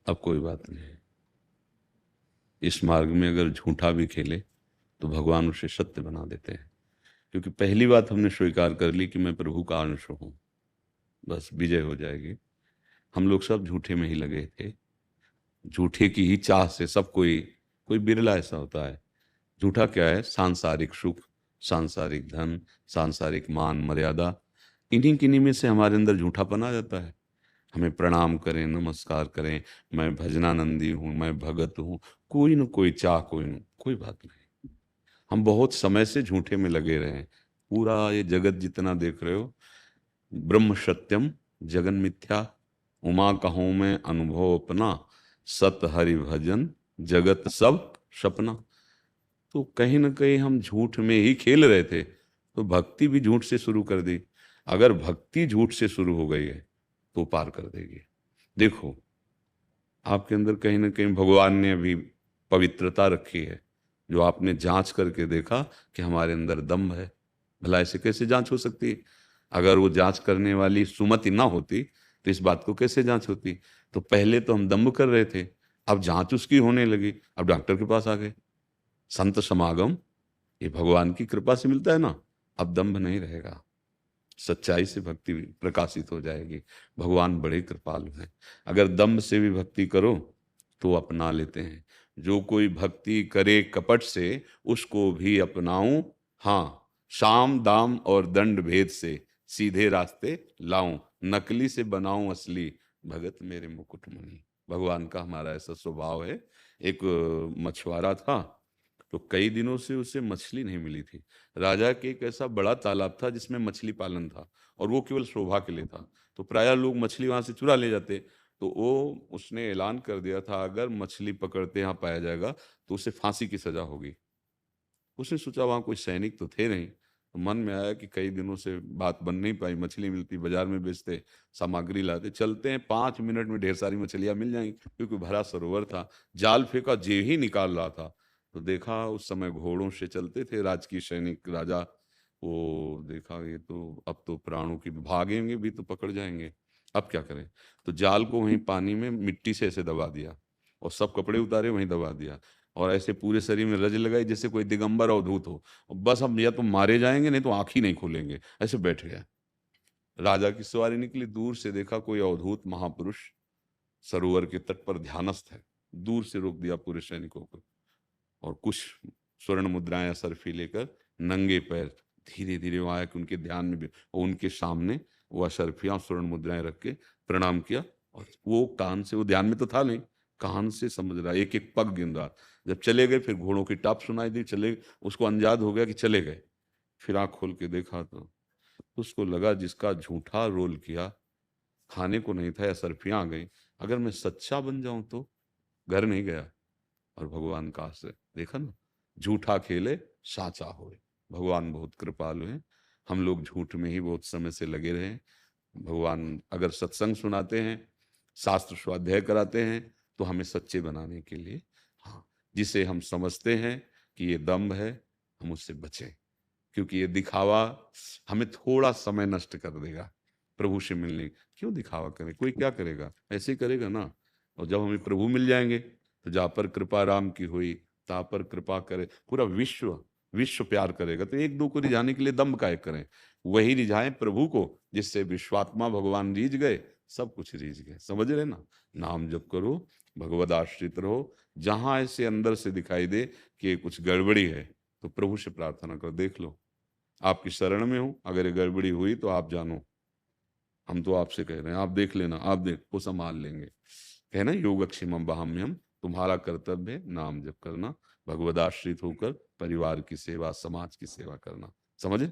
अब कोई बात नहीं, इस मार्ग में अगर झूठा भी खेले तो भगवान उसे सत्य बना देते हैं, क्योंकि पहली बात हमने स्वीकार कर ली कि मैं प्रभु का अंश हूँ, बस विजय हो जाएगी। हम लोग सब झूठे में ही लगे थे, झूठे की ही चाह से सब कोई, कोई बिरला ऐसा होता है। झूठा क्या है? सांसारिक सुख, सांसारिक धन, सांसारिक मान मर्यादा, इन्हीं किन्हीं में से हमारे अंदर झूठापन आ जाता है। हमें प्रणाम करें, नमस्कार करें, मैं भजनानंदी हूँ, मैं भगत हूँ, कोई न कोई चाह, कोई न कोई बात नहीं। हम बहुत समय से झूठे में लगे रहे हैं। पूरा ये जगत जितना देख रहे हो, ब्रह्म सत्यम जगन मिथ्या, उमा कहूँ मैं अनुभव अपना, सत हरि भजन जगत सब सपना। तो कहीं ना कहीं हम झूठ में ही खेल रहे थे, तो भक्ति भी झूठ से शुरू कर दी। अगर भक्ति झूठ से शुरू हो गई है तो पार कर देगी। देखो, आपके अंदर कहीं ना कहीं भगवान ने अभी पवित्रता रखी है, जो आपने जांच करके देखा कि हमारे अंदर दम्भ है। भला ऐसे कैसे जांच हो सकती है? अगर वो जांच करने वाली सुमति ना होती तो इस बात को कैसे जांच होती? तो पहले तो हम दम्भ कर रहे थे, अब जांच उसकी होने लगी, अब डॉक्टर के पास आ गए। संत समागम ये भगवान की कृपा से मिलता है ना, अब दंभ नहीं रहेगा, सच्चाई से भक्ति प्रकाशित हो जाएगी। भगवान बड़े कृपालु हैं। अगर दंभ से भी भक्ति करो तो अपना लेते हैं। जो कोई भक्ति करे कपट से उसको भी अपनाऊं, हाँ, शाम दाम और दंड भेद से सीधे रास्ते लाऊं, नकली से बनाऊं असली, भगत मेरे मुकुटमणि। भगवान का हमारा ऐसा स्वभाव है। एक मछुआरा था, तो कई दिनों से उसे मछली नहीं मिली थी। राजा के एक ऐसा बड़ा तालाब था जिसमें मछली पालन था, और वो केवल शोभा के लिए था, तो प्रायः लोग मछली वहां से चुरा ले जाते। तो वो उसने ऐलान कर दिया था, अगर मछली पकड़ते यहाँ पाया जाएगा तो उसे फांसी की सजा होगी। उसने सोचा वहां कोई सैनिक तो थे नहीं, तो मन में आया कि कई दिनों से बात बन नहीं पाई, मछली मिलती, बाजार में बेचते, सामग्री लाते, चलते हैं 5 मिनट में ढेर सारी मछलियां मिल जाएंगी, क्योंकि भरा सरोवर था। जाल फेंका, जे ही निकाल रहा था तो देखा, उस समय घोड़ों से चलते थे राजकीय सैनिक राजा। वो देखा, ये तो अब तो प्राणों की, भागेंगे भी तो पकड़ जाएंगे, अब क्या करें? तो जाल को वहीं पानी में मिट्टी से ऐसे दबा दिया, और सब कपड़े उतारे वहीं दबा दिया, और ऐसे पूरे शरीर में रज लगाई जैसे कोई दिगंबर अवधूत हो। और बस हम या तो मारे जाएंगे नहीं तो आंख ही नहीं खोलेंगे, ऐसे बैठ गया। राजा की सवारी निकली, दूर से देखा कोई अवधूत महापुरुष सरोवर के तट पर ध्यानस्थ है। दूर से रोक दिया पूरे सैनिकों को, और कुछ स्वर्ण मुद्राएं असरफी लेकर नंगे पैर धीरे धीरे वहां आया कि उनके ध्यान में भी, और उनके सामने वो असरफियां स्वर्ण मुद्राएं रख के प्रणाम किया। और वो कान से, वो ध्यान में तो था नहीं, कान से समझ रहा, एक एक पग गिन रहा। जब चले गए फिर घोड़ों की टाप सुनाई दी, चले, उसको अंदाज हो गया कि चले गए। फिर आंख खोल के देखा तो उसको लगा जिसका झूठा रोल किया, खाने को नहीं था, या सरफियां आ गई। अगर मैं सच्चा बन जाऊं तो घर नहीं गया। और भगवान का आश्रय देखा ना, झूठा खेले साचा होए। भगवान बहुत कृपालु हैं। हम लोग झूठ में ही बहुत समय से लगे रहे। भगवान अगर सत्संग सुनाते हैं, शास्त्र स्वाध्याय कराते हैं, तो हमें सच्चे बनाने के लिए। हाँ, जिसे हम समझते हैं कि ये दम्भ है, हम उससे बचें, क्योंकि ये दिखावा हमें थोड़ा समय नष्ट कर देगा प्रभु से मिलने। क्यों दिखावा करें? कोई क्या करेगा? ऐसे ही करेगा ना। और जब हमें प्रभु मिल जाएंगे तो जा पर कृपा राम की हुई, ता पर कृपा करे, पूरा विश्व, विश्व प्यार करेगा। तो एक दो को रिझाने के लिए दम्भ काहे करें? वही रिझाएं प्रभु को, जिससे विश्वात्मा भगवान रीझ गए, सब कुछ रीझ गए। समझ रहे ना? नाम जप करो, भगवद आश्रित रहो। जहां ऐसे अंदर से दिखाई दे कि कुछ गड़बड़ी है, तो प्रभु से प्रार्थना करो, देख लो, आपकी शरण में हूं, अगर ये गड़बड़ी हुई तो आप जानो, हम तो आपसे कह रहे हैं, आप देख लेना, आप देख वो संभाल लेंगे। कहना योगक्षेमम वहाम्यम, तुम्हारा कर्तव्य है नाम जप करना, भगवदाश्रित होकर परिवार की सेवा, समाज की सेवा करना। समझे?